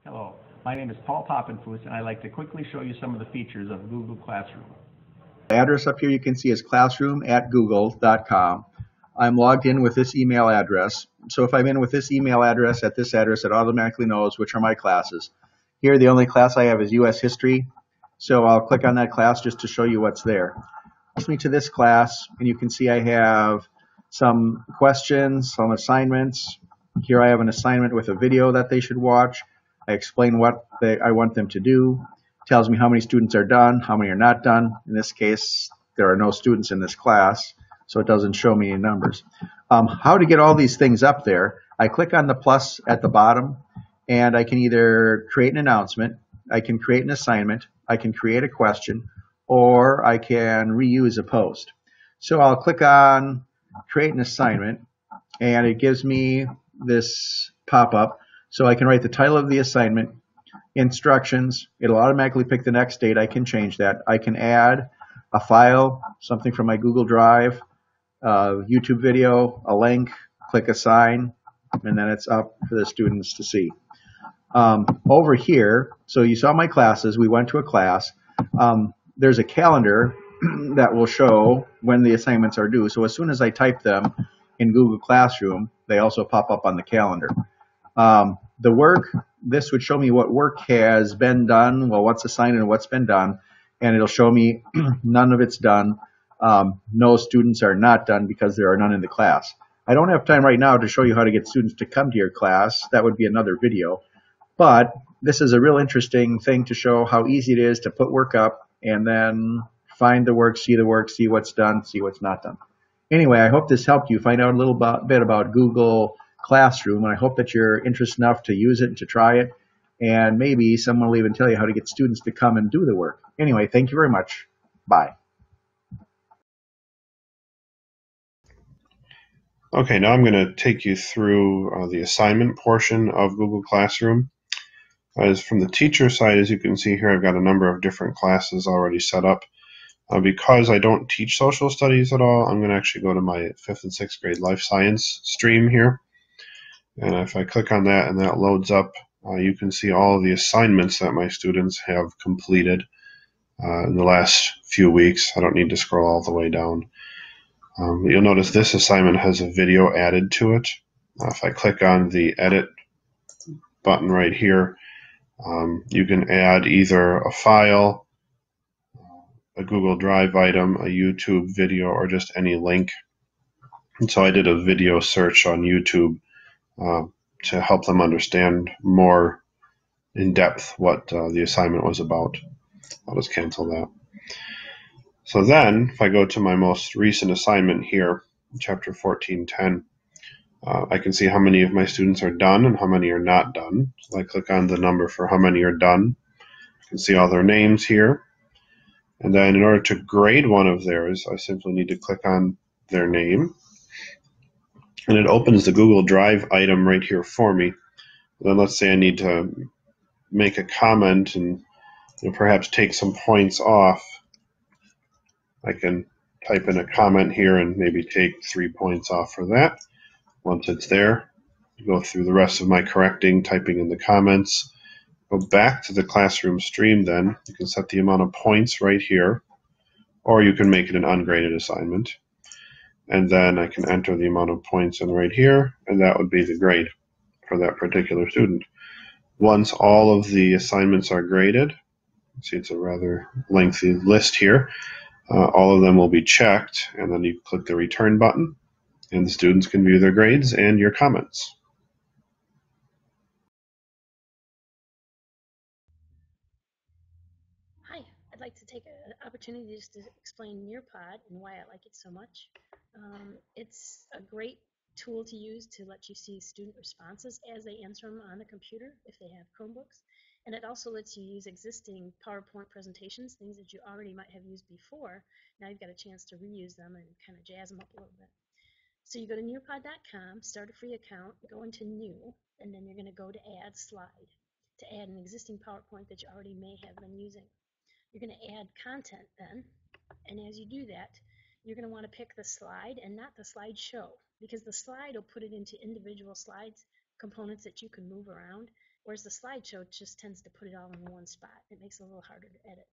Hello, my name is Paul Poppenfuss, and I'd like to quickly show you some of the features of Google Classroom. The address up here you can see is classroom@google.com. I'm logged in with this email address. So if I'm in with this email address at this address, it automatically knows which are my classes. Here, the only class I have is U.S. History. So I'll click on that class just to show you what's there. It takes me to this class, and you can see I have some questions, some assignments. Here I have an assignment with a video that they should watch. I explain what I want them to do. It tells me how many students are done, how many are not done. In this case, there are no students in this class, so it doesn't show me any numbers. How to get all these things up there, I click on the plus at the bottom, and I can either create an announcement, I can create an assignment, I can create a question, or I can reuse a post. So I'll click on create an assignment, and it gives me this pop-up. So I can write the title of the assignment, instructions. It'll automatically pick the next date. I can change that. I can add a file, something from my Google Drive, a YouTube video, a link, click assign, and then it's up for the students to see. Over here, so you saw my classes. We went to a class. There's a calendar that will show when the assignments are due. So as soon as I type them in Google Classroom, they also pop up on the calendar. The work, this would show me what work has been done, well, what's assigned and what's been done, and it'll show me none of it's done. No students are not done because there are none in the class. I don't have time right now to show you how to get students to come to your class. That would be another video. But this is a real interesting thing to show how easy it is to put work up and then find the work, see what's done, see what's not done. Anyway, I hope this helped you find out a little bit about Google Classroom, and I hope that you're interested enough to use it and to try it, and maybe someone will even tell you how to get students to come and do the work. Anyway, thank you very much. Bye. Okay, now I'm going to take you through the assignment portion of Google Classroom. As from the teacher side, as you can see here, I've got a number of different classes already set up. Because I don't teach social studies at all, I'm going to actually go to my 5th and 6th grade life science stream here. And if I click on that and that loads up, you can see all of the assignments that my students have completed in the last few weeks. I don't need to scroll all the way down. You'll notice this assignment has a video added to it. If I click on the edit button right here, you can add either a file, a Google Drive item, a YouTube video, or just any link. And so I did a video search on YouTube to help them understand more in depth what the assignment was about. I'll just cancel that. So then, if I go to my most recent assignment here, chapter 1410, I can see how many of my students are done and how many are not done. So I click on the number for how many are done. You can see all their names here. And then in order to grade one of theirs, I simply need to click on their name. And it opens the Google Drive item right here for me. Then let's say I need to make a comment and perhaps take some points off. I can type in a comment here and maybe take 3 points off for that. Once it's there, go through the rest of my correcting, typing in the comments. Go back to the classroom stream then. You can set the amount of points right here, or you can make it an ungraded assignment. And then I can enter the amount of points in right here, and that would be the grade for that particular student. Once all of the assignments are graded, see it's a rather lengthy list here, all of them will be checked, and then you click the return button, and the students can view their grades and your comments. Hi, I'd like to take an opportunity just to explain Nearpod and why I like it so much. It's a great tool to use to let you see student responses as they answer them on the computer if they have Chromebooks. And it also lets you use existing PowerPoint presentations, things that you already might have used before. Now you've got a chance to reuse them and kind of jazz them up a little bit. So you go to nearpod.com, start a free account, go into New, and then you're going to go to Add Slide to add an existing PowerPoint that you already may have been using. You're going to add content then, and as you do that, you're going to want to pick the slide and not the slideshow, because the slide will put it into individual slides, components that you can move around, whereas the slideshow just tends to put it all in one spot. It makes it a little harder to edit.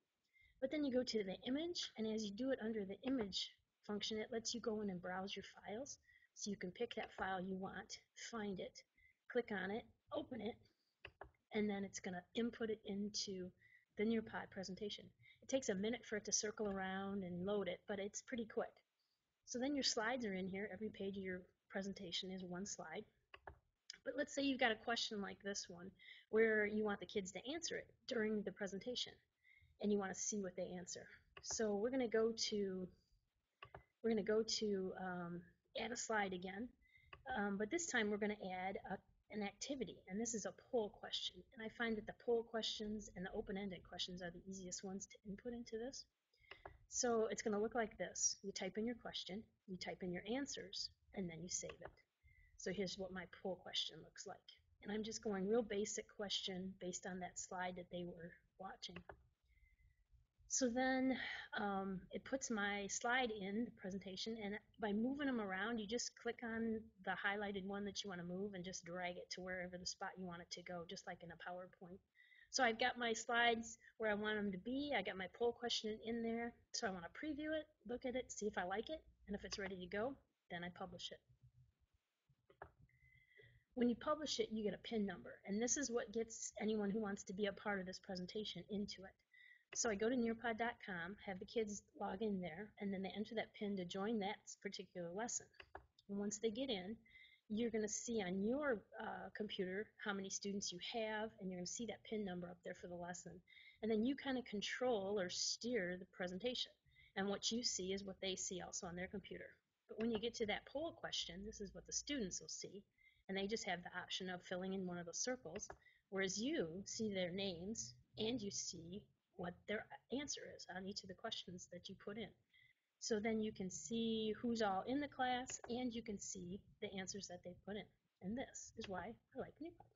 But then you go to the image, and as you do it under the image function, it lets you go in and browse your files. So you can pick that file you want, find it, click on it, open it, and then it's going to input it into the Nearpod presentation. It takes a minute for it to circle around and load it, but it's pretty quick. So then your slides are in here. Every page of your presentation is one slide. But let's say you've got a question like this one, where you want the kids to answer it during the presentation, and you want to see what they answer. So we're going to go to add a slide again, but this time we're going to add an activity, and this is a poll question. And I find that the poll questions and the open-ended questions are the easiest ones to input into this. So it's going to look like this. You type in your question, you type in your answers, and then you save it. So here's what my poll question looks like. And I'm just going real basic question based on that slide that they were watching. So then it puts my slide in the presentation, and by moving them around, you just click on the highlighted one that you want to move and just drag it to wherever the spot you want it to go, just like in a PowerPoint. So I've got my slides where I want them to be. I got my poll question in there. So I want to preview it, look at it, see if I like it, and if it's ready to go, then I publish it. When you publish it, you get a PIN number, and this is what gets anyone who wants to be a part of this presentation into it. So I go to nearpod.com, have the kids log in there, and then they enter that PIN to join that particular lesson. And once they get in, you're going to see on your computer how many students you have, and you're going to see that PIN number up there for the lesson. And then you kind of control or steer the presentation. And what you see is what they see also on their computer. But when you get to that poll question, this is what the students will see. And they just have the option of filling in one of those circles, whereas you see their names and you see what their answer is on each of the questions that you put in. So then you can see who's all in the class, and you can see the answers that they put in. And this is why I like Nearpod.